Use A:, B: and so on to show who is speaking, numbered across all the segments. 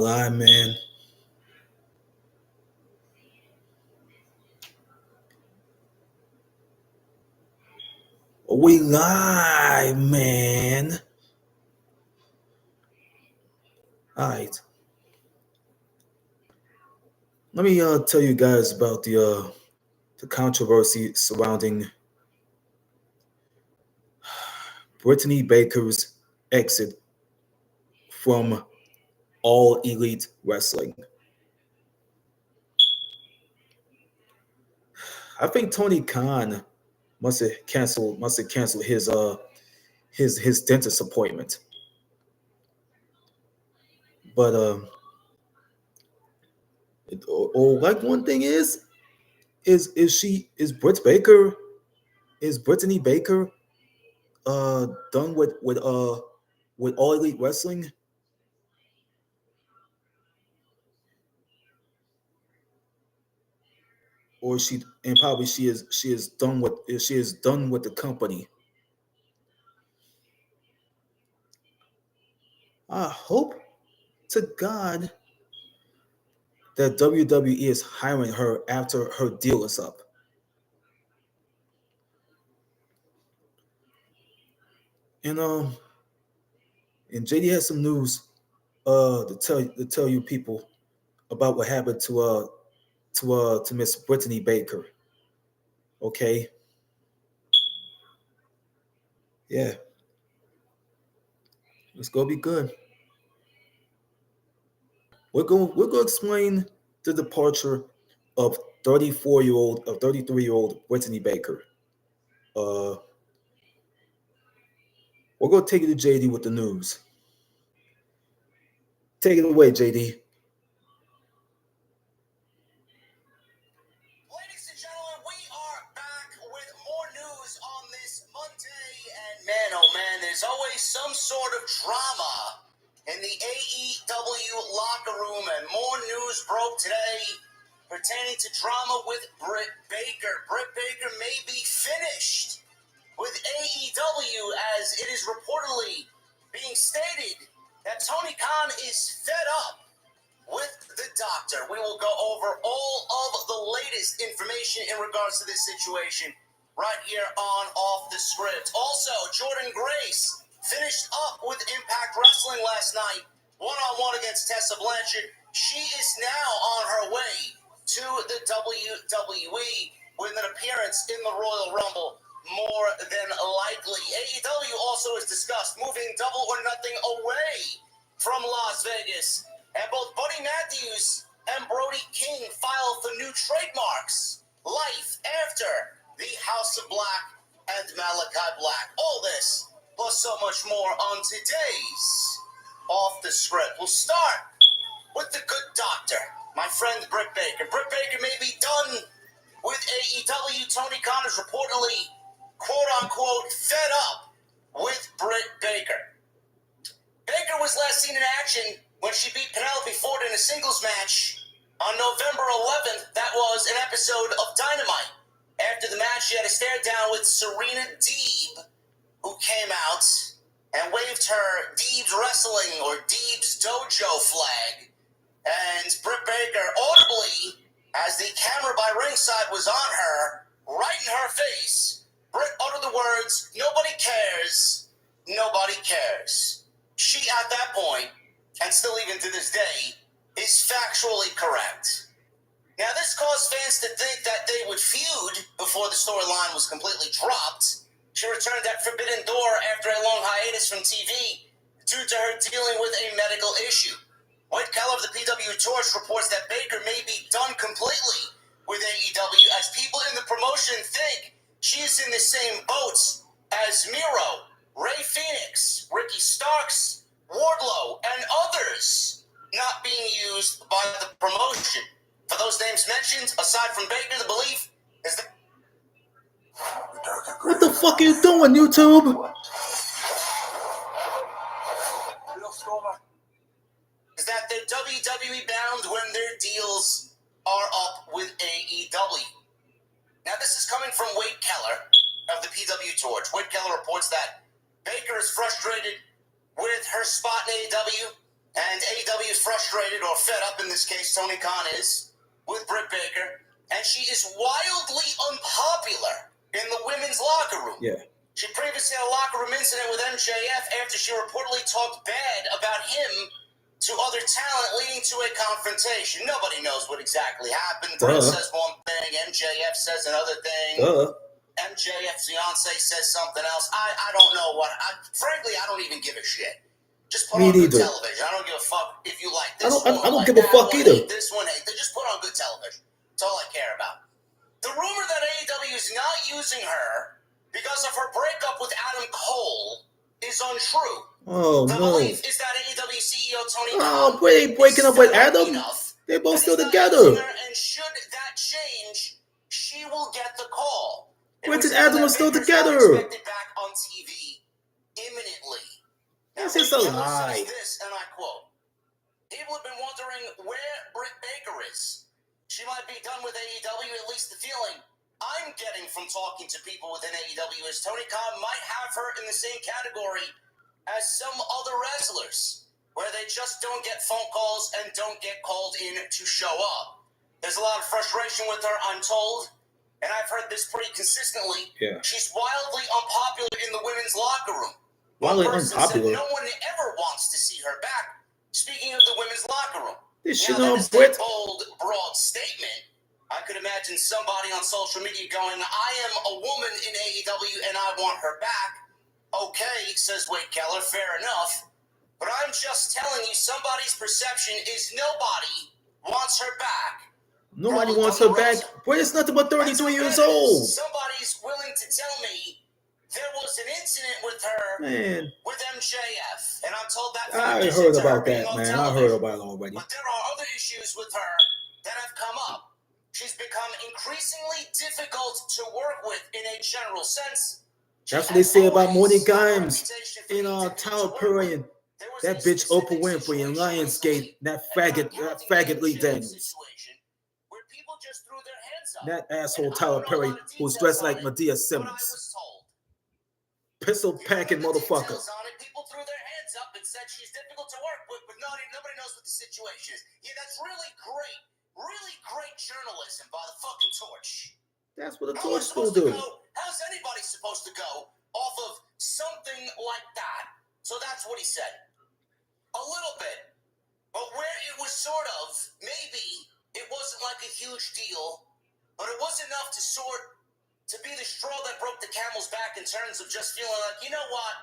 A: Lie, man. We lie, man. All right. Let me tell you guys about the controversy surrounding Brittany Baker's exit from All Elite Wrestling. I think Tony Khan must have canceled his dentist appointment. But like one thing is Britt Baker is Brittany Baker done with All Elite Wrestling? Or she and probably she is done with the company. I hope to God that WWE is hiring her after her deal is up. And and JD has some news to tell you people about what happened to Miss Brittany Baker. Okay, yeah, it's gonna be good. We're gonna explain the departure of 33-year old Brittany Baker. Uh, we're gonna take it to JD with the news. Take it away, JD.
B: Ladies and gentlemen, we are back with more news on this Monday. And man, oh man, there's always some sort of drama in the AEW locker room. And more news broke today pertaining to drama with Britt Baker. Britt Baker may be finished with AEW, as it is reportedly being stated that Tony Khan is fed up with the doctor. We will go over all of the latest information in regards to this situation right here on Off the Script. Also, Jordan Grace finished up with Impact Wrestling last night, one-on-one against Tessa Blanchard. She is now on her way to the WWE with an appearance in the Royal Rumble, more than likely. AEW also is discussed moving Double or Nothing away from Las Vegas. And both Buddy Matthews and Brody King file for new trademarks. Life after the House of Black and Malachi Black. All this, plus so much more on today's Off the Script. We'll start with the good doctor, my friend Britt Baker. Britt Baker may be done with AEW. Tony Khan is reportedly, quote-unquote, fed up with Britt Baker. Baker was last seen in action when she beat Penelope Ford in a singles match on November 11th. That was an episode of Dynamite. After the match, she had a stare down with Serena Deeb, who came out and waved her Deeb's Wrestling or Deeb's Dojo flag. And Britt Baker audibly, as the camera by ringside was on her, right in her face, Britt uttered the words, "Nobody cares, nobody cares." She, at that point, and still even to this day, is factually correct. Now, this caused fans to think that they would feud before the storyline was completely dropped. She returned at Forbidden Door after a long hiatus from TV due to her dealing with a medical issue. White Keller of the PW Torch reports that Baker may be done completely with AEW, as people in the promotion think she is in the same boat as Miro, Ray Phoenix, Ricky Starks, Wardlow, and others not being used by the promotion. For those names mentioned, aside from Baker, the belief is that...
A: What the fuck are you doing, YouTube?
B: is that they're WWE bound when their deals are up with AEW. Now, this is coming from Wade Keller of the PW Torch. Wade Keller reports that Baker is frustrated with her spot in AEW And AEW is frustrated or fed up in this case, Tony Khan is, with Britt Baker. And she is wildly unpopular in the women's locker room.
A: Yeah.
B: She previously had a locker room incident with MJF after she reportedly talked bad about him to other talent, leading to a confrontation. Nobody knows what exactly happened. Britt says one thing, MJF says another thing. MJF's fiance says something else. I don't know what. Frankly, I don't even give a shit. Just put on good television. I don't give a fuck if you like this one.
A: I don't give a fuck either.
B: This one, hey, just put on good television. That's all I care about. The rumor that AEW is not using her because of her breakup with Adam Cole is untrue.
A: Oh,
B: the
A: no.
B: belief is that AEW CEO Tony Khan
A: Boy, they breaking up with Adam? They're both still together.
B: And should that change, she will get the call.
A: Britt and Adam are still together.
B: Expected back on TV imminently.
A: This is a lie.
B: This, and I quote, people have been wondering where Britt Baker is. She might be done with AEW, at least the feeling I'm getting from talking to people within AEW is Tony Khan might have her in the same category as some other wrestlers, where they just don't get phone calls and don't get called in to show up. There's a lot of frustration with her, I'm told, and I've heard this pretty consistently.
A: Yeah.
B: She's wildly unpopular in the women's locker room.
A: Wildly
B: Said
A: unpopular.
B: no one ever wants to see her back. Speaking of the women's locker room,
A: this shit
B: now,
A: on
B: that is
A: Britt.
B: a bold, broad statement. I could imagine somebody on social media going, I am a woman in AEW and I want her back. Okay, says Wade Keller, fair enough. But I'm just telling you, somebody's perception is nobody wants her back.
A: Nobody wants her back. Britt is nothing but 33 years old.
B: Somebody's willing to tell me there was an incident with her, with MJF, and I'm told that.
A: I heard about that, man. I heard about it already.
B: But there are other issues with her that have come up. She's become increasingly difficult to work with in a general sense.
A: That's what they say about Morning Grimes in Tyler Perry and that bitch Oprah Winfrey and Lionsgate, that faggot Lee Daniels. That asshole Tyler Perry who's dressed like Medea Simmons. Pistol packing motherfucker.
B: People threw their hands up and said she's difficult to work with, but nobody knows what the situation is. Yeah, that's really great journalism by the fucking Torch.
A: That's what the Torch will do.
B: How's anybody supposed to go off of something like that? So that's what he said. A little bit. But where it was sort of, maybe it wasn't like a huge deal, but it was enough to be the straw that broke the camel's back in terms of just feeling like, you know what,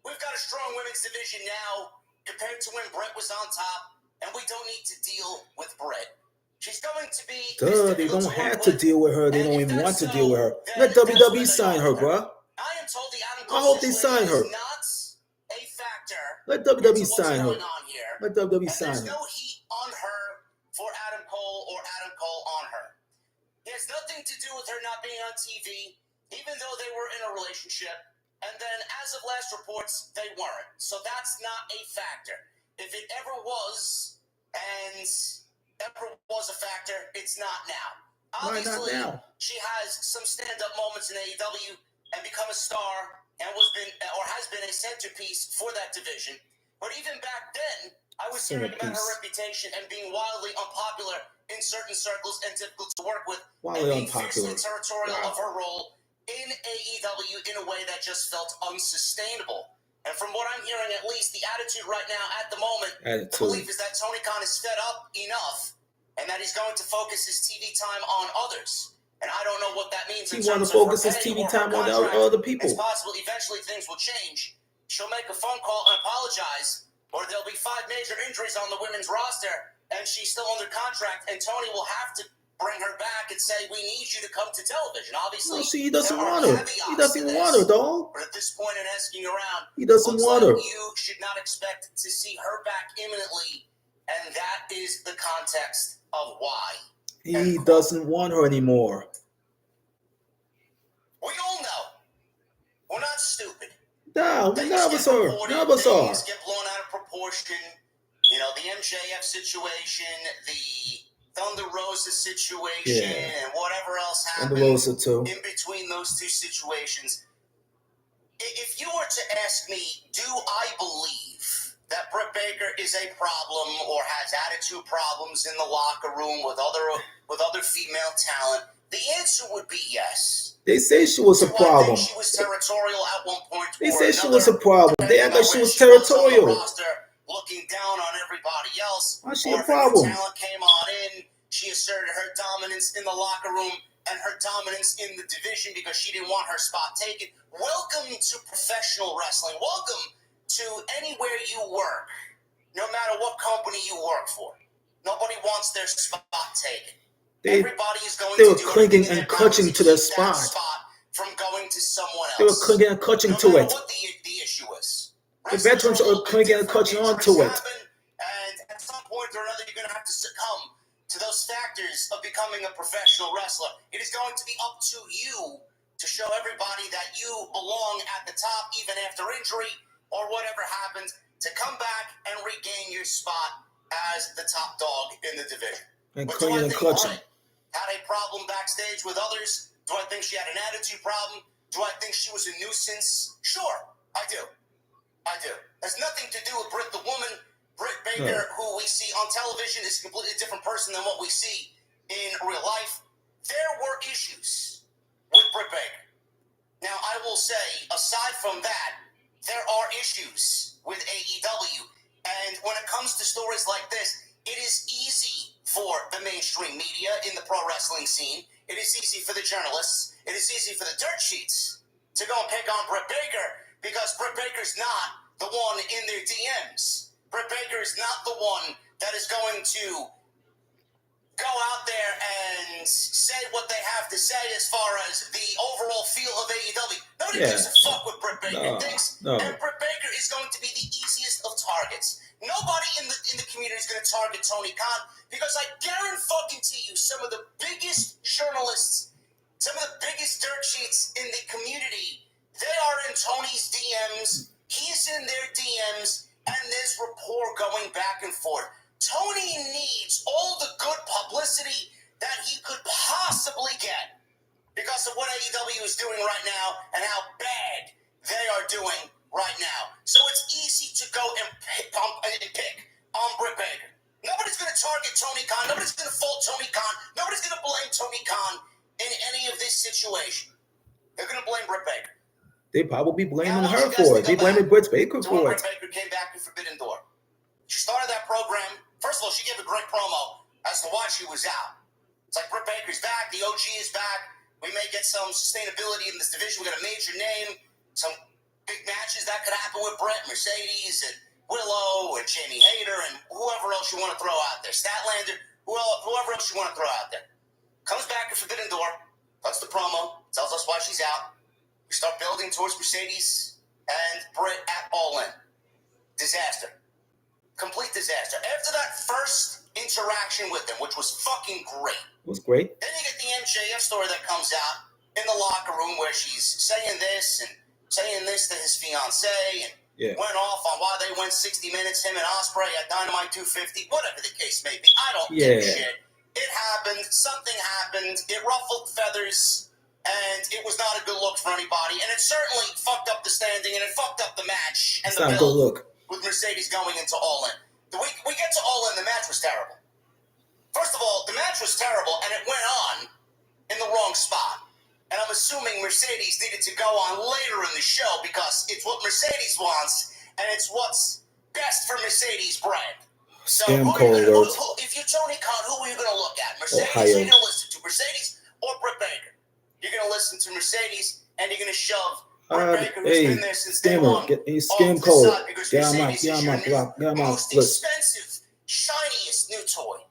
B: we've got a strong women's division now compared to when Britt was on top, and we don't need to deal with Britt. She's going to be...
A: They don't have to deal with her. They don't even want to deal with her. Let WWE sign her, bro.
B: I am told the Adam
A: I hope they sign her.
B: is not a factor.
A: Let WWE sign her. Let WWE sign her.
B: There's no heat on her for Adam Cole or Adam Cole on her. It has nothing to do with her not being on TV, even though they were in a relationship. And then, as of last reports, they weren't. So that's not a factor. If it ever was, and ever was a factor, it's not now. Obviously, she has some stand-up moments in AEW and become a star and has been a centerpiece for that division. But even back then, I was hearing about her reputation and being wildly unpopular in certain circles and difficult to work with, and being fiercely territorial of her role in AEW in a way that just felt unsustainable. And from what I'm hearing, at least, the attitude right now at the moment, the belief is that Tony Khan is fed up enough and that he's going to focus his TV time on others. And I don't know what that means.
A: He wants to focus his TV time on other people.
B: It's possible eventually things will change. She'll make a phone call and apologize, or there'll be 5 major injuries on the women's roster, and she's still under contract, and Tony will have to bring her back and say, we need you to come to television. Obviously,
A: no, see, he doesn't want her. He doesn't want her, dog.
B: But at this point in asking around,
A: he doesn't want her.
B: You should not expect to see her back imminently, and that is the context of why.
A: He doesn't want her anymore.
B: We all know. We're not stupid.
A: No, we never saw her. Never saw her.
B: Things get blown out of proportion. You know, the MJF situation, the Thunder Rosa situation, and whatever else happened in between those two situations. If you were to ask me, do I believe that Britt Baker is a problem or has attitude problems in the locker room with other female talent? The answer would be yes.
A: They say she was a
B: Do I
A: problem.
B: think she was territorial at one point?
A: They
B: or
A: say she
B: another,
A: was a problem. They act like she was territorial.
B: Looking down on everybody else.
A: Why is she
B: or
A: a problem?
B: If talent came on in, she asserted her dominance in the locker room and her dominance in the division because she didn't want her spot taken. Welcome to professional wrestling. Welcome to anywhere you work, no matter what company you work for. Nobody wants their spot taken. Everybody is going
A: they
B: to
A: were
B: do
A: clinging
B: everything
A: and clutching to their spot.
B: From going to someone else.
A: They were clinging and clutching to it.
B: What the issue is.
A: The veterans are clinging and clutching onto it.
B: And at some point or another, you're going to have to succumb to those factors of becoming a professional wrestler. It is going to be up to you to show everybody that you belong at the top, even after injury or whatever happens, to come back and regain your spot as the top dog in the division.
A: And clinging and clutching.
B: Had a problem backstage with others? Do I think she had an attitude problem? Do I think she was a nuisance? Sure, I do. Has nothing to do with Britt the woman. Britt Baker, who we see on television, is a completely different person than what we see in real life. There were issues with Britt Baker. Now, I will say, aside from that, there are issues with AEW. And when it comes to stories like this, it is easy for the mainstream media in the pro wrestling scene. It is easy for the journalists. It is easy for the dirt sheets to go and pick on Britt Baker because Britt Baker's not the one in their DMs. Britt Baker is not the one that is going to go out there and say what they have to say as far as the overall feel of AEW. Nobody gives a fuck what Britt Baker thinks. And Britt Baker is going to be the easiest of targets. Nobody in the community is going to target Tony Khan because I guarantee you some of the biggest journalists, some of the biggest dirt sheets in the community, they are in Tony's DMs, he's in their DMs, and there's rapport going back and forth. Tony needs all the good publicity that he could possibly get because of what AEW is doing right now and how bad they are doing right now. So it's easy to go and pick on Britt Baker. Nobody's going to target Tony Khan. Nobody's going to fault Tony Khan. Nobody's going to blame Tony Khan in any of this situation. They're going to blame Britt Baker.
A: They probably blaming her for it. They blaming Britt Baker for it.
B: Britt Baker came back to Forbidden Door. She started that program. First of all, she gave a great promo as to why she was out. It's like Britt Baker's back. The OG is back. We may get some sustainability in this division. We got a major name. Some big matches that could happen with Britt, Mercedes, and Willow, and Jamie Hayter, and whoever else you want to throw out there. Statlander, whoever else you want to throw out there. Comes back to Forbidden Door. Cuts the promo. Tells us why she's out. We start building towards Mercedes and Britt at All In. Disaster. Complete disaster. After that first interaction with them, which was fucking great.
A: It was great.
B: Then you get the MJF story that comes out in the locker room where she's saying this and saying this to his fiancée and went off on why they went 60 minutes, him and Ospreay at Dynamite 250, whatever the case may be. I don't give a shit. It happened. Something happened. It ruffled feathers. And it was not a good look for anybody. And it certainly fucked up the standing and it fucked up the match. And
A: it's not a good look.
B: With Mercedes going into All In. We get to All In, the match was terrible. First of all, the match was terrible and it went on in the wrong spot. And I'm assuming Mercedes needed to go on later in the show because it's what Mercedes wants and it's what's best for Mercedes' brand. So
A: Scam call alert.
B: If you're Tony Khan, who are you going to look at? Mercedes? Who are you going to listen to? Mercedes or Britt Baker? You're going to listen to Mercedes and you're going to shove Britt Baker, who's been there since day one,
A: scam code. Get on my
B: most expensive, shiniest new toy.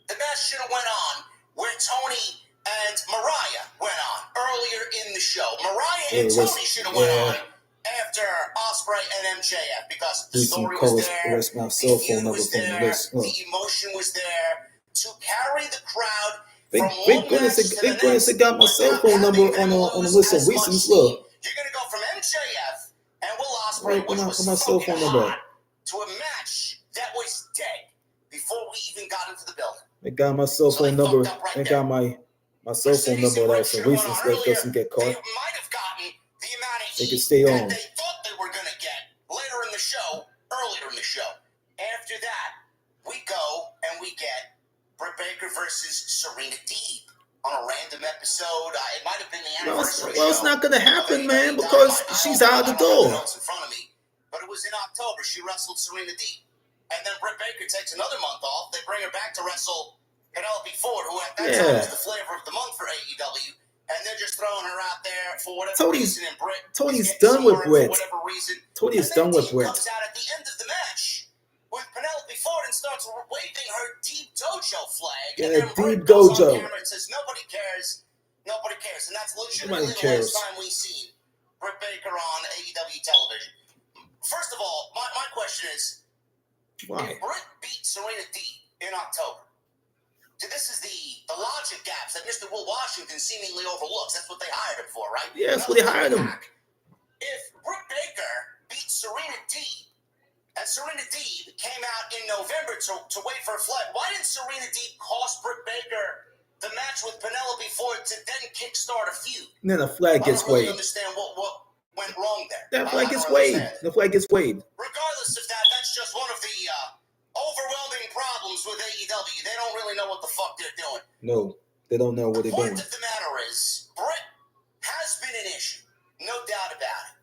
B: The match should have went on where Tony and Mariah went on earlier in the show. Mariah and Tony should have went on after Ospreay and MJF because the story was there, the feud was there, the emotion was there to carry the crowd.
A: Thank goodness I got my cell phone number on the list of recent. Look.
B: You're going to go from MJF and Will Ospreay, which was
A: my cell phone number,
B: to a match that was dead before we even got into the building.
A: They got my cell phone number. They got my cell phone number that was some recent stuff doesn't get caught.
B: They might have gotten the amount of
A: they could stay on.
B: They thought they were going to get later in the show, earlier we get Britt Baker versus Serena Deeb on a random episode. It might have been the anniversary show.
A: Well, it's not going to happen, man, because she's out of the door.
B: Notes in front of me, but it was in October. She wrestled Serena Deeb. And then Britt Baker takes another month off. They bring her back to wrestle Penelope Ford, who at that time was the flavor of the month for AEW. And they're just throwing her out there for whatever reason. And
A: Tony's done with Britt.
B: For whatever reason.
A: Tony's done with Britt.
B: Comes out at the end of the match with Penelope Ford and starts waving her Deep Dojo flag.
A: Yeah,
B: and then
A: Deep Dojo.
B: On camera and says, nobody cares. Nobody cares. And that's legitimately the last time we've seen Britt Baker on AEW television. First of all, my question is,
A: why?
B: If Britt beat Serena Deeb in October, so this is the logic gaps that Mr. Will Washington seemingly overlooks. That's what they hired him for, right?
A: Yeah, that's what they hired him.
B: If Britt Baker beat Serena Deeb, and Serena Deeb came out in November to wait for a flag, why didn't Serena Deeb cost Britt Baker the match with Penelope Ford to then kickstart a feud?
A: And then the flag gets waved.
B: I don't really understand what went wrong there.
A: That flag gets waved. The flag gets waved.
B: Regardless of that, that's just one of the overwhelming problems with AEW. They don't really know what the fuck they're doing.
A: No, they don't know what they're doing.
B: The point of the matter is, Britt has been an issue, no doubt about it.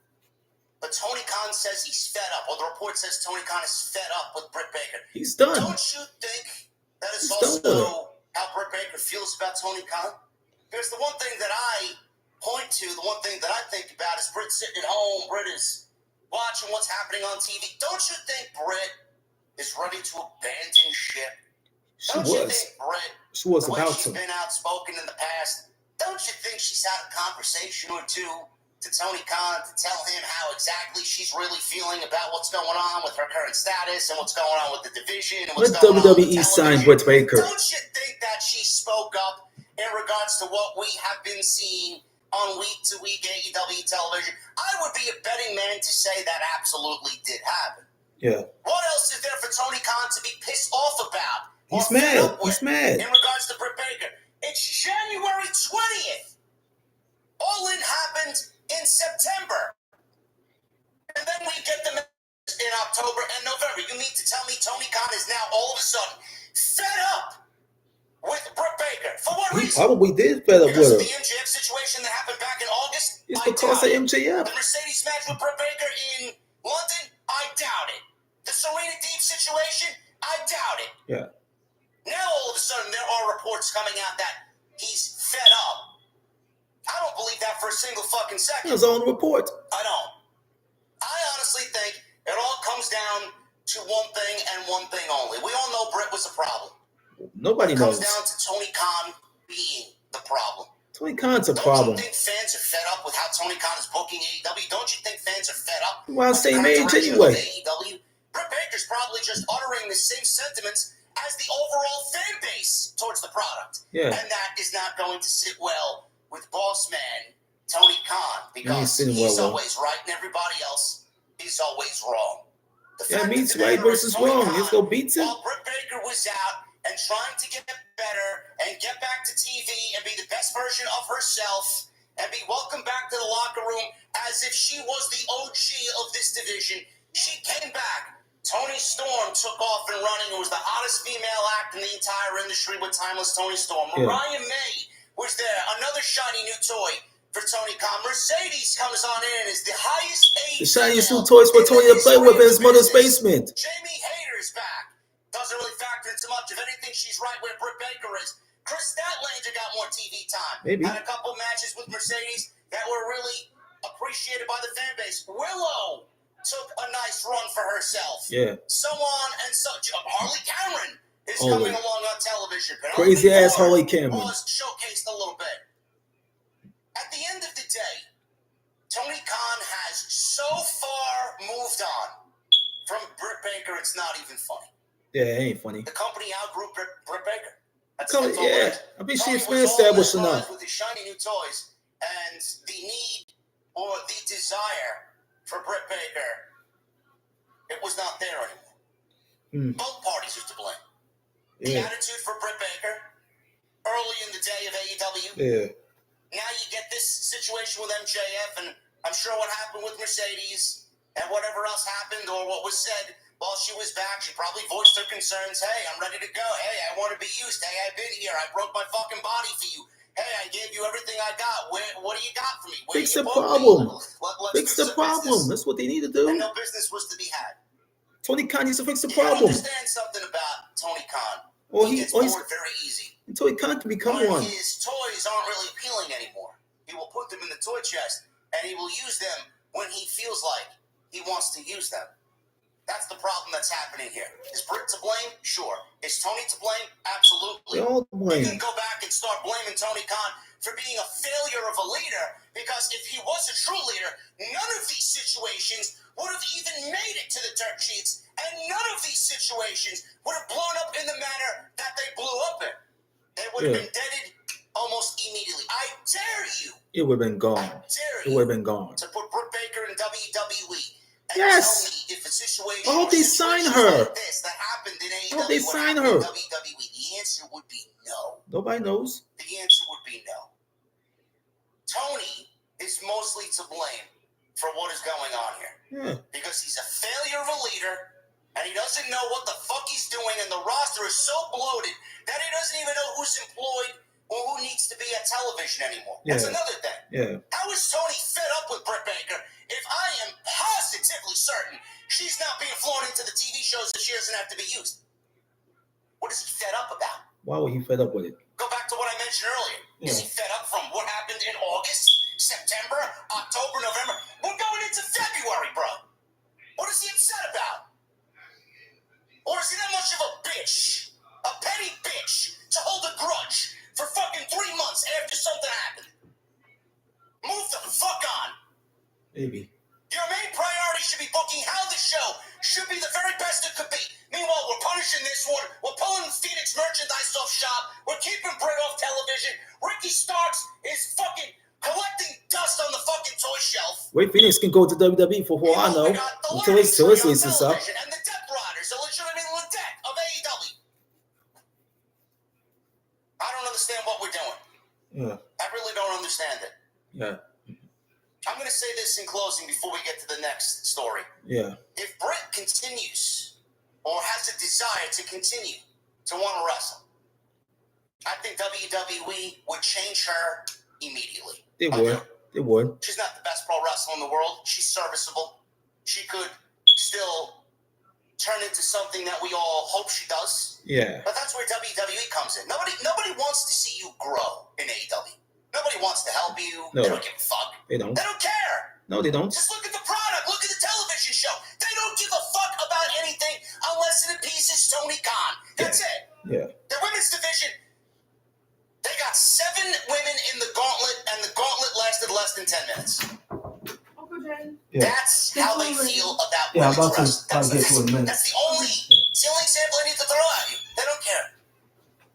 B: But Tony Khan says he's fed up, or the report says Tony Khan is fed up with Britt Baker.
A: He's done.
B: Don't you think that is also how Britt Baker feels about Tony Khan? Because the one thing that I point to, the one thing that I think about is Britt sitting at home. Britt is watching what's happening on TV. Don't you think Britt is ready to abandon ship?
A: She was about to.
B: She's been outspoken in the past. Don't you think she's had a conversation or two to Tony Khan to tell him how exactly she's really feeling about what's going on with her current status and what's going on with the division and what's going on with
A: WWE signed Britt Baker?
B: Don't you think that she spoke up in regards to what we have been seeing on week-to-week AEW television? I would be a betting man to say that absolutely did happen.
A: Yeah.
B: What else is there for Tony Khan to be pissed off about?
A: He's mad. He's mad.
B: In regards to Britt Baker. It's January 20th. All in happened in September. And then we get them in October and November. You mean to tell me Tony Khan is now all of a sudden fed up with Britt Baker? For what reason?
A: He probably did fed up with her.
B: Because of the MJF situation that happened back in August?
A: It's because of MJF.
B: The Mercedes match with Britt Baker in London? I doubt it. The Serena Deeb situation? I doubt it.
A: Yeah.
B: Now all of a sudden there are reports coming out that he's fed up. I don't believe that for a single fucking second.
A: His own report.
B: I don't. I honestly think it all comes down to one thing and one thing only. We all know Britt was a problem.
A: Nobody knows.
B: It comes down to Tony Khan being the problem.
A: Tony Khan's a problem.
B: Don't you think fans are fed up with how Tony Khan is booking AEW? Don't you think fans are fed up?
A: Well, same age anyway.
B: AEW? Britt Baker's probably just uttering the same sentiments as the overall fan base towards the product.
A: Yeah.
B: And that is not going to sit well with boss man Tony Khan, because he's always right and everybody else is always wrong.
A: Yeah, meets right versus wrong. Let's go beats him.
B: While Britt Baker was out and trying to get better and get back to TV and be the best version of herself and be welcomed back to the locker room as if she was the OG of this division, she came back. Toni Storm took off and running. It was the hottest female act in the entire industry with Timeless Toni Storm. Mariah May was there, another shiny new toy for Tony Khan. Mercedes comes on in as the highest paid.
A: The shiniest new toys for Tony to play with in his mother's basement.
B: Jamie Hayter's back. Doesn't really factor into much. If anything, she's right where Britt Baker is. Chris Statlander got more TV time.
A: Maybe.
B: Had a couple matches with Mercedes that were really appreciated by the fan base. Willow took a nice run for herself.
A: Yeah.
B: So on and such. Harley Cameron is coming along on television.
A: Crazy ass Harley Cameron.
B: Was showcased a little bit. At the end of the day, Tony Khan has so far moved on from Britt Baker, it's not even funny.
A: Yeah, it ain't funny.
B: The company outgrew Britt Baker. That's
A: yeah, I mean, she's been established enough.
B: With the shiny new toys and the need or the desire for Britt Baker, it was not there anymore. Both parties are to blame. The attitude for Britt Baker early in the day of AEW.
A: Yeah.
B: Now you get this situation with MJF, and I'm sure what happened with Mercedes and whatever else happened or what was said while she was back, she probably voiced her concerns. Hey, I'm ready to go. Hey, want to be used. Hey, I've been here. I broke my fucking body for you. Hey, I gave you everything I got. What do you got for me?
A: Fix the problem. Fix the problem. That's what they need to do.
B: And no business was to be had.
A: Tony Khan needs to fix the
B: You
A: problem.
B: understand something about Tony Khan.
A: He
B: gets bored very easy.
A: Tony Khan can become one.
B: His toys aren't really appealing anymore. He will put them in the toy chest, and he will use them when he feels like he wants to use them. That's the problem that's happening here. Is Britt to blame? Sure. Is Tony to blame? Absolutely.
A: They're all to blame.
B: You can go back and start blaming Tony Khan for being a failure of a leader, because if he was a true leader, none of these situations would have even made it to the dirt sheets, and none of these situations would have blown up in the manner that they blew up in. They would have been deaded almost immediately. I dare you.
A: It would have been gone.
B: I dare
A: it would have been gone.
B: To put Britt Baker in WWE. And
A: yes.
B: tell me if a situation
A: I hope they sign her.
B: Like this that happened in AEW,
A: I hope they sign her.
B: WWE, the answer would be no.
A: Nobody knows.
B: The answer would be no. Tony is mostly to blame for what is going on here.
A: Yeah.
B: Because he's a failure of a leader, and he doesn't know what the fuck he's doing, and the roster is so bloated that he doesn't even know who's employed or who needs to be at television anymore.
A: Yeah.
B: That's another thing.
A: Yeah.
B: How is Tony fed up with Britt Baker if I am positively certain she's not being flown into the TV shows that she doesn't have to be used? What is he fed up about?
A: Why would he fed up with it?
B: Go back to what I mentioned earlier.
A: Yeah.
B: Is he fed up from what happened in August, September, October, November? We're going into February, bro. What is he upset about? Or is he that much of a bitch? A petty bitch to hold a grudge for fucking 3 months after something happened? Move the fuck on.
A: Maybe.
B: Your main priority should be booking how the show should be the very best it could be. Meanwhile, we're punishing this one. We're pulling Phoenix merchandise off shop. We're keeping Britt off television. Ricky Starks is fucking collecting dust on the fucking toy shelf.
A: Wait, Phoenix can go to WWE for all I know. Until his license up.
B: And the Death Riders are legitimately the death of AEW. I don't understand what we're doing.
A: Yeah.
B: I really don't understand it.
A: Yeah.
B: I'm going to say this in closing before we get to the next story.
A: Yeah.
B: If Britt continues or has a desire to continue to want to wrestle, I think WWE would change her immediately.
A: They would. They would.
B: She's not the best pro wrestler in the world. She's serviceable. She could still turn into something that we all hope she does.
A: Yeah.
B: But that's where WWE comes in. Nobody wants to see you grow in AEW. Nobody wants to help you.
A: No.
B: They don't give a fuck.
A: They don't.
B: They don't care.
A: No, they don't.
B: Just look at the product. Look at the television show. They don't give a fuck about anything unless it appeases Tony Khan. That's it.
A: Yeah.
B: The women's division, they got 7 women in the gauntlet, and the gauntlet lasted less than 10 minutes.
A: Yeah.
B: That's how they feel about
A: Yeah,
B: women's
A: I'm about to
B: wrestling.
A: get to it in a minute.
B: That's the only example I need to throw at you. They don't care.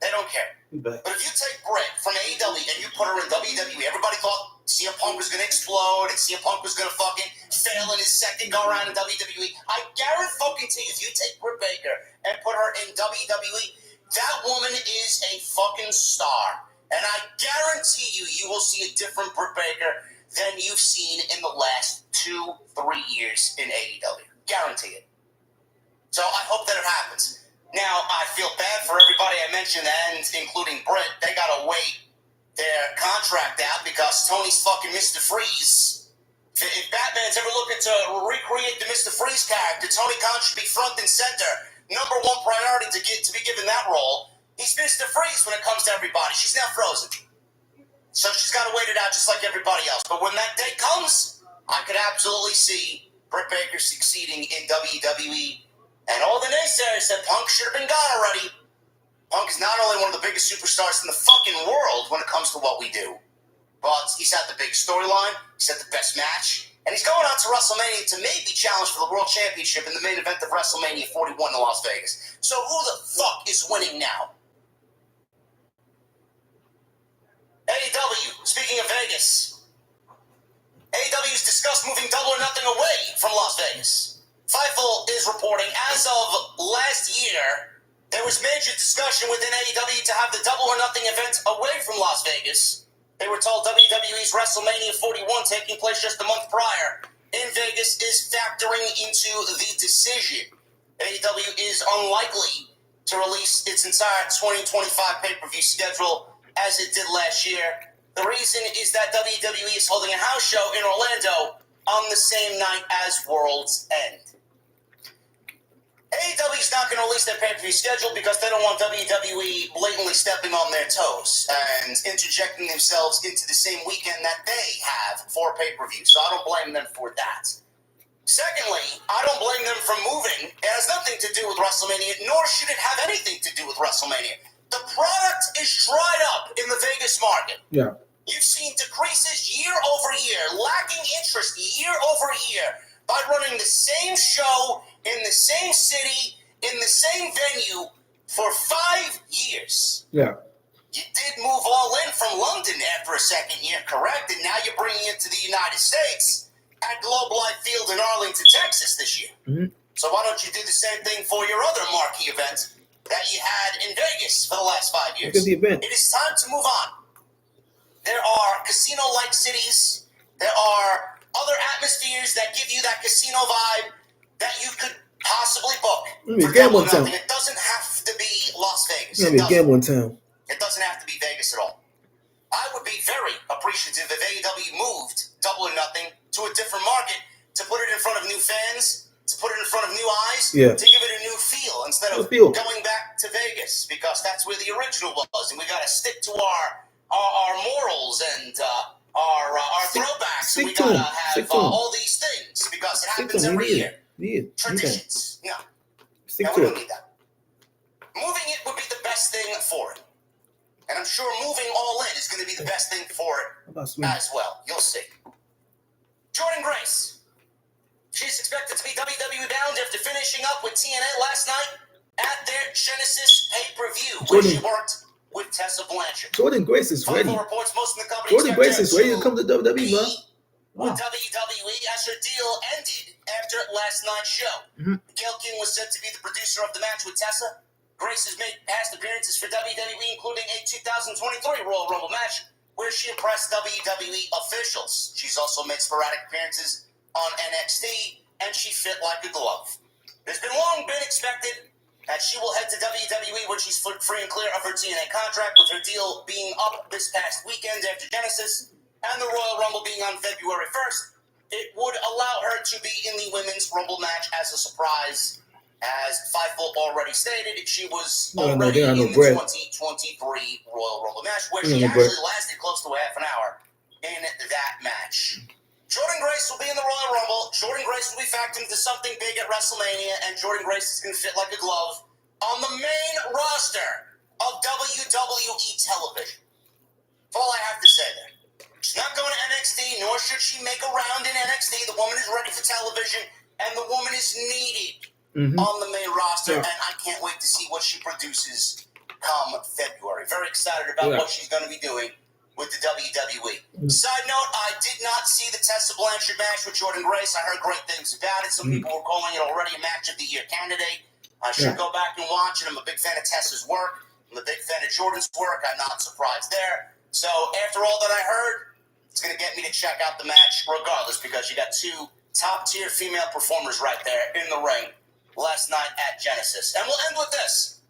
B: They don't care. But if you take Britt from AEW and you put her in WWE, everybody thought CM Punk was going to explode and CM Punk was going to fucking fail in his second go around in WWE. I guarantee you, if you take Britt Baker and put her in WWE, that woman is a fucking star. And I guarantee you, you will see a different Britt Baker than you've seen in the last 2-3 years in AEW. Guarantee it. So I hope that it happens. Now, I feel bad for everybody I mentioned, and including Britt. They got to wait their contract out because Tony's fucking Mr. Freeze. If Batman's ever looking to recreate the Mr. Freeze character, Tony Khan should be front and center. Number one priority to be given that role. He's Mr. Freeze when it comes to everybody. She's now frozen. So she's got to wait it out just like everybody else. But when that day comes, I could absolutely see Britt Baker succeeding in WWE. And all the naysayers said Punk should have been gone already. Punk is not only one of the biggest superstars in the fucking world when it comes to what we do, but he's had the big storyline, he's had the best match, and he's going on to WrestleMania to maybe challenge for the World Championship in the main event of WrestleMania 41 in Las Vegas. So who the fuck is winning now? AEW, speaking of Vegas, AEW's discussed moving Double or Nothing away from Las Vegas. Fightful is reporting, as of last year, there was major discussion within AEW to have the Double or Nothing event away from Las Vegas. They were told WWE's WrestleMania 41, taking place just a month prior in Vegas, is factoring into the decision. AEW is unlikely to release its entire 2025 pay-per-view schedule as it did last year. The reason is that WWE is holding a house show in Orlando on the same night as World's End. AEW is not going to release their pay-per-view schedule because they don't want WWE blatantly stepping on their toes and interjecting themselves into the same weekend that they have for pay-per-view. So I don't blame them for that. Secondly, I don't blame them for moving. It has nothing to do with WrestleMania, nor should it have anything to do with WrestleMania. The product is dried up in the Vegas market.
A: Yeah.
B: You've seen decreases year over year, lacking interest year over year by running the same show in the same city, in the same venue for 5 years.
A: Yeah.
B: You did move all in from London after a second year, correct? And now you're bringing it to the United States at Globe Life Field in Arlington, Texas this year.
A: Mm-hmm.
B: So why don't you do the same thing for your other marquee event that you had in Vegas for the last 5 years?
A: Look at the event.
B: It is time to move on. There are casino-like cities. There are other atmospheres that give you that casino vibe that you could possibly book.
A: Maybe a gambling town.
B: It doesn't have to be Las Vegas.
A: Maybe a gambling town.
B: It doesn't have to be Vegas at all. I would be very appreciative if AEW moved Double or Nothing to a different market to put it in front of new fans, to put it in front of new eyes, to give it a new feel instead of going back to Vegas, because that's where the original was, and we got to stick to our morals and our throwbacks, and we got to have all these things because it happens every year. Traditions. No. We don't need that. Moving it would be the best thing for it. And I'm sure moving all in is going to be the best thing for it as well. You'll see. Jordynne Grace. She's expected to be WWE bound after finishing up with TNA last night at their Genesis pay-per-view, where she worked with Tessa Blanchard.
A: Jordynne Grace is ready.
B: Reports, most of the company
A: Jordynne Grace is ready to come to WWE, man.
B: With WWE as her deal ended after last night's show.
A: Mm-hmm.
B: Gail King was said to be the producer of the match with Tessa. Grace has made past appearances for WWE, including a 2023 Royal Rumble match where she impressed WWE officials. She's also made sporadic appearances on NXT, and she fit like a glove. There's long been expected that she will head to WWE when she's free and clear of her TNA contract, with her deal being up this past weekend after Genesis and the Royal Rumble being on February 1st. It would allow her to be in the Women's Rumble match as a surprise. As Fightful already stated, she was already in the 2023 Royal Rumble match, where she actually lasted close to a half an hour in that match. Jordynne Grace will be in the Royal Rumble. Jordynne Grace will be factored into something big at WrestleMania, and Jordynne Grace is going to fit like a glove on the main roster of WWE television. That's all I have to say there. She's not going to NXT, nor should she make a round in NXT. The woman is ready for television, and the woman is needed on the main roster, and I can't wait to see what she produces come February. Very excited about what she's going to be doing with the WWE. Side note, I did not see the Tessa Blanchard match with Jordynne Grace. I heard great things about it. Some people were calling it already a match of the year candidate. I should go back and watch it. I'm a big fan of Tessa's work. I'm a big fan of Jordynne's work. I'm not surprised there. So after all that I heard, it's going to get me to check out the match regardless, because you got two top-tier female performers right there in the ring last night at Genesis. And we'll end with this.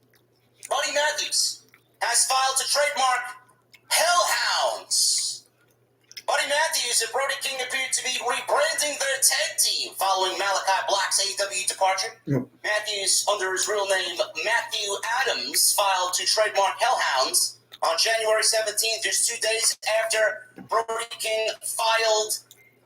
B: Buddy Matthews has filed to trademark Hellhounds. Buddy Matthews and Brody King appeared to be rebranding their tag team following Malachi Black's AEW departure. Matthews, under his real name Matthew Adams, filed to trademark Hellhounds on January 17th, just 2 days after Brody King filed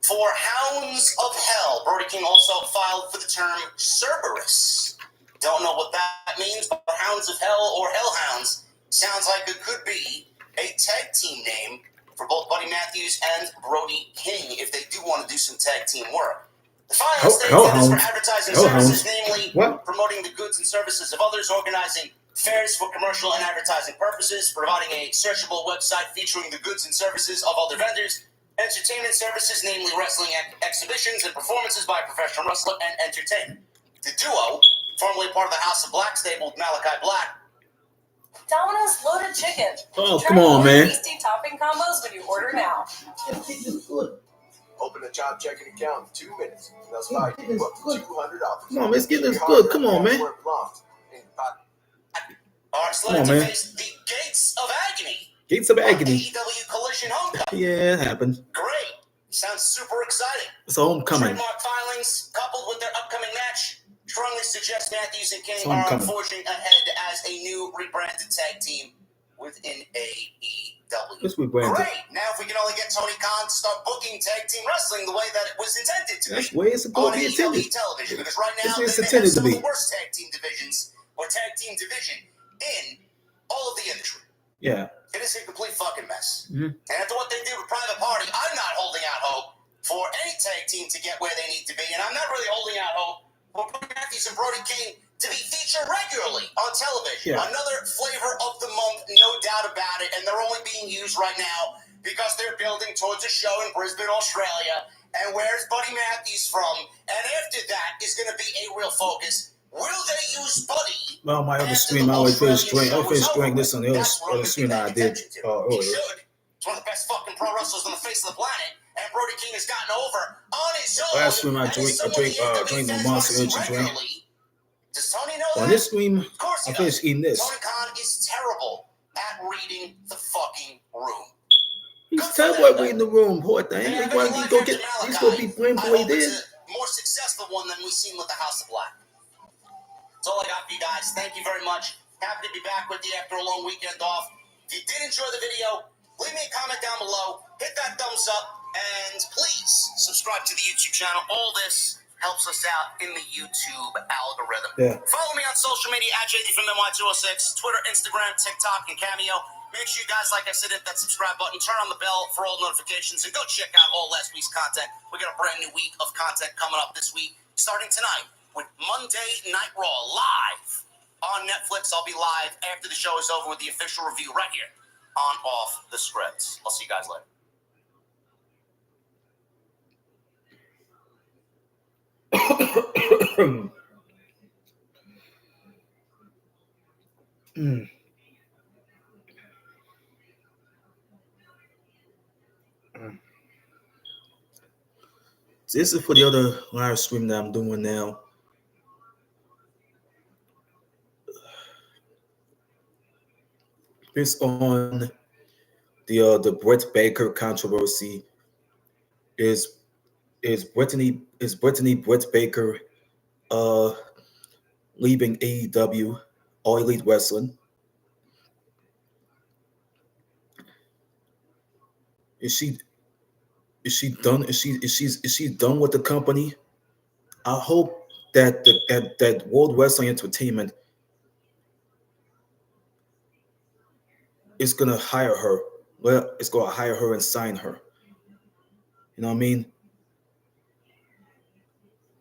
B: for Hounds of Hell. Brody King also filed for the term Cerberus. Don't know what that means, but Hounds of Hell or Hellhounds sounds like it could be a tag team name for both Buddy Matthews and Brody King if they do want to do some tag team work. The filing states that is for advertising services, namely promoting the goods and services of others, organizing fairs for commercial and advertising purposes, providing a searchable website featuring the goods and services of other vendors, entertainment services, namely wrestling exhibitions and performances by a professional wrestler and entertainment. The duo, formerly part of the House of Black stable with Malachi Black.
C: Domino's loaded chicken.
A: Oh, come on, man.
C: Tasty topping combos when you order now.
D: Open a job checking account in 2 minutes. That's right. $200.
A: Come on, let's get this good. Come on, man.
B: are slated to face the Gates of Agony.
A: Gates of Agony.
B: AEW Collision Homecoming.
A: Yeah, it happened.
B: Great. Sounds super exciting.
A: It's a homecoming.
B: Trademark filings coupled with their upcoming match strongly suggest Matthews and King
A: Homecoming.
B: are forging ahead as a new rebranded tag team within AEW.
A: Let's rebrand it.
B: Great. Now if we can only get Tony Khan to start booking tag team wrestling the way that it was intended to
A: That's
B: be.
A: the way it's supposed
B: On
A: to be
B: AEW
A: intended.
B: television, because right now
A: It's
B: they
A: intended
B: have some
A: to
B: of
A: be.
B: the worst tag team divisions or tag team division in all of the industry.
A: Yeah.
B: It is a complete fucking mess.
A: Mm-hmm.
B: And after what they did with Private Party, I'm not holding out hope for any tag team to get where they need to be. And I'm not really holding out hope for Britt Matthews and Brody King to be featured regularly on television.
A: Yeah.
B: Another flavor of the month, no doubt about it. And they're only being used right now because they're building towards a show in Brisbane, Australia. And where's Buddy Matthews from? And after that is going to be a real focus. Will they use Buddy?
A: Well, my other stream, I always finished doing this on the other stream that I did
B: He
A: earlier.
B: should. He's one of the best fucking pro wrestlers on the face of the planet. And Brody King has gotten over on his own.
A: Last stream I
B: And
A: drink
B: he's someone
A: the
B: fans
A: Monster
B: want to see
A: Energy drink.
B: regularly. Does Tony know
A: On
B: that?
A: this stream,
B: Of course he
A: I finished eating this.
B: Tony Khan is terrible at reading the fucking room.
A: He's terrible at reading the room, poor thing. He's going to be blamed for what he did.
B: It's a more successful one than we've seen with the House of Black. That's all I got for you guys. Thank you very much. Happy to be back with you after a long weekend off. If you did enjoy the video, leave me a comment down below. Hit that thumbs up. And please subscribe to the YouTube channel. All this helps us out in the YouTube algorithm.
A: Yeah.
B: Follow me on social media at JD from NY206, Twitter, Instagram, TikTok, and Cameo. Make sure you guys, like I said, hit that subscribe button, turn on the bell for all notifications, and go check out all last week's content. We got a brand new week of content coming up this week, starting tonight with Monday Night Raw live on Netflix. I'll be live after the show is over with the official review right here on Off the Scripts. I'll see you guys later.
A: This is for the other live stream that I'm doing now. It's on the Britt Baker controversy. Is Brittany Britt Baker leaving AEW, All Elite Wrestling? Is she done? Is she done with the company? I hope that that World Wrestling Entertainment is gonna hire her. Well, it's gonna hire her and sign her. You know what I mean?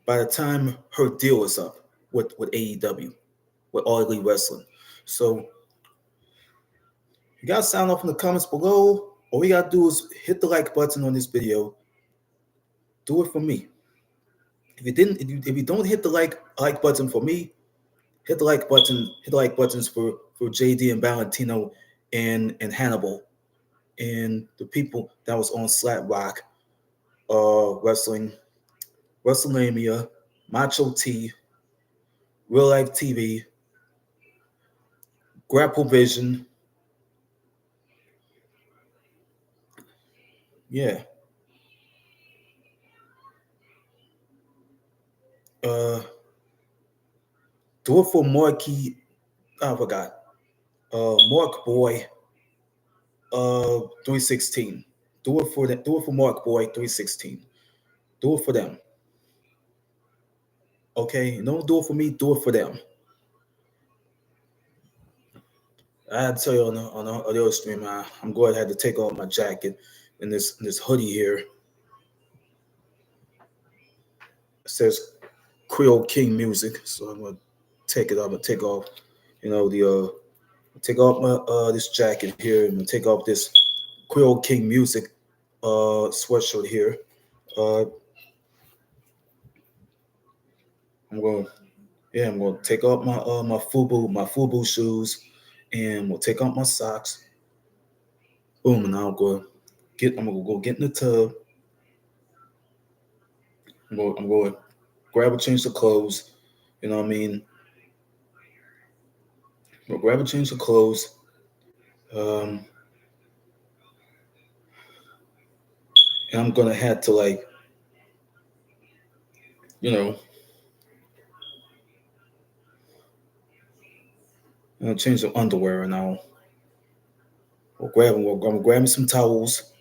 A: By the time her deal is up with AEW, with All Elite Wrestling. So you gotta sound off in the comments below. All you gotta do is hit the like button on this video. Do it for me. If you don't hit the like button for me, hit the like button. Hit the like buttons for JD and Valentino and Hannibal and the people that was on Slatrock, Wrestling, WrestleMania, Macho T, Real Life TV, Grapple Vision. Yeah. Do it for Marky. I forgot. Mark Boy. 316. Do it for Mark Boy 316. Do it for them. Okay, don't do it for me. Do it for them. I had to tell you on the other stream, I'm going to have to take off my jacket and this hoodie here. It says Creole King Music, so I'm gonna take it off. I'm gonna take off, take off my this jacket here. I'm gonna take off this Creole King Music sweatshirt here. I'm gonna take off my FUBU shoes, and we'll take off my socks. Boom, and I'm gonna go get in the tub. I'm going to grab a change of clothes. You know what I mean? I'm gonna grab a change of clothes. Um, and I'm gonna have to like, you know, change some underwear, and I'm gonna grab me some towels.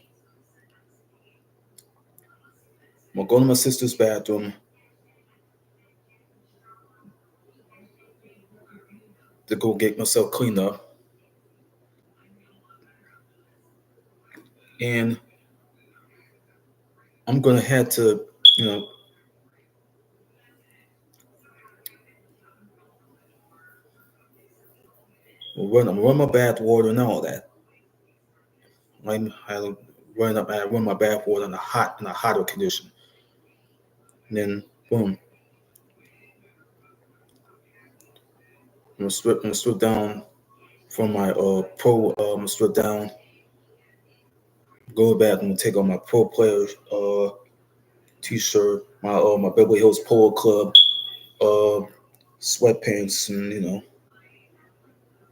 A: I'm gonna go to my sister's bathroom to go get myself cleaned up, and I'm gonna have to, you know, run my bath water and all that. I run my bath water in a hotter condition. And then boom, I'm gonna strip down from my I'm gonna strip down, go to the bathroom, take off my pro player t-shirt, my Beverly Hills Polo Club uh sweatpants, and I'm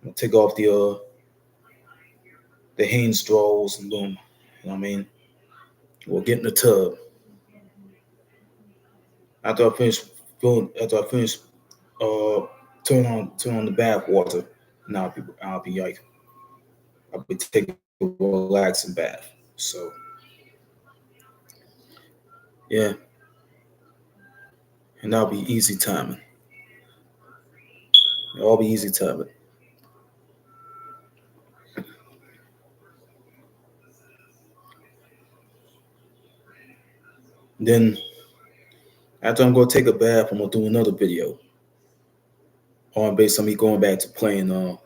A: gonna take off the Hanes drawers, and boom, you know what I mean? We'll get in the tub. After I finish after I finish uh turn on the bath water, and I'll be like I'll be taking a relaxing bath. So yeah, and that'll be easy timing. It'll all be easy timing. Then after I'm gonna take a bath, I'm gonna do another video on based on me going back to playing. I'm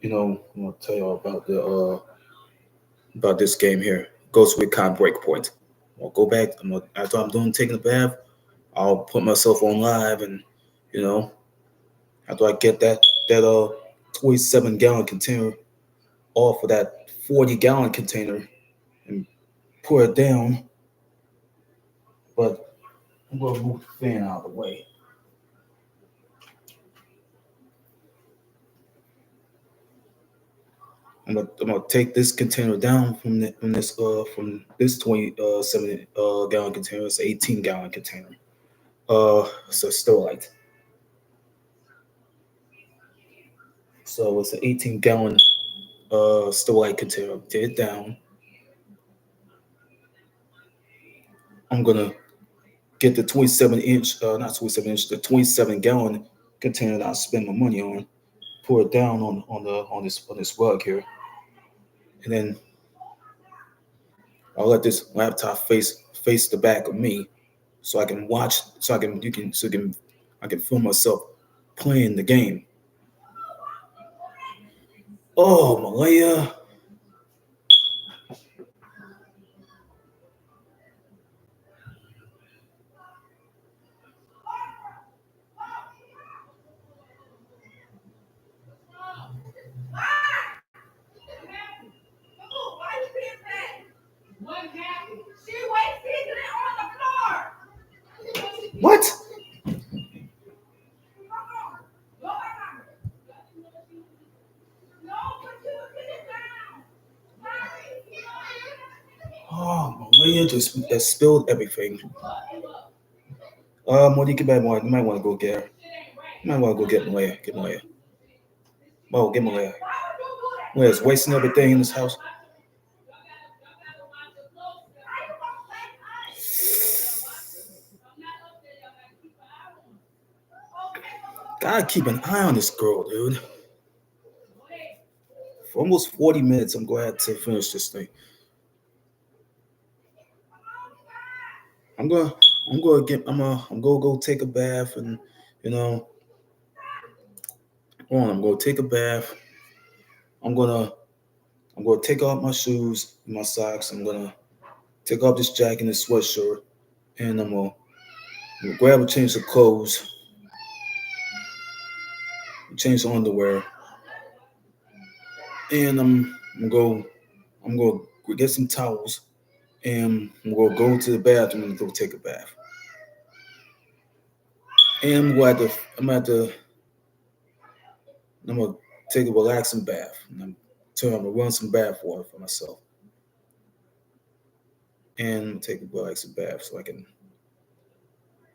A: gonna tell you about this game here. Ghost Recon Breakpoint. I'll go back. After I'm done taking a bath, I'll put myself on live, and you know, after I get that 27-gallon container off of that 40-gallon container and pour it down. But I'm gonna move the fan out of the way. I'm gonna take this container down from this 27 gallon container. It's an 18-gallon container. So still light. So it's an 18-gallon still light container. Take it down. I'm gonna get the not 27 inch, the 27-gallon container that I spend my money on. Pour it down on this rug here, and then I'll let this laptop face the back of me, so I can watch, so I can you can so can I can film myself playing the game. Oh, Malaya. What? Oh, Malaya just spilled everything. When you get back, you might want to go get her. You might want to go get Malaya. Get Malaya. Oh, get Malaya. Malaya's wasting everything in this house. Gotta keep an eye on this girl, dude. For almost 40 minutes, I'm glad to finish this thing. I'm gonna I'm gonna go take a bath, and you know I'm gonna take a bath. I'm gonna I'm gonna take off my shoes, my socks. I'm gonna take off this jacket and this sweatshirt, and I'm gonna grab a change of clothes, change the underwear, and I'm gonna get some towels, and I'm gonna go to the bathroom and go take a bath. And I'm gonna have to I'm gonna take a relaxing bath. I'm gonna run some bath water for myself, and take a relaxing bath so I can.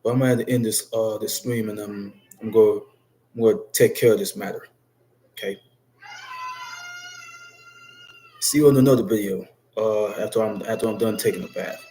A: But I'm gonna end this stream, and I'm gonna take care of this matter. Okay. See you in another video. After I'm done taking a bath.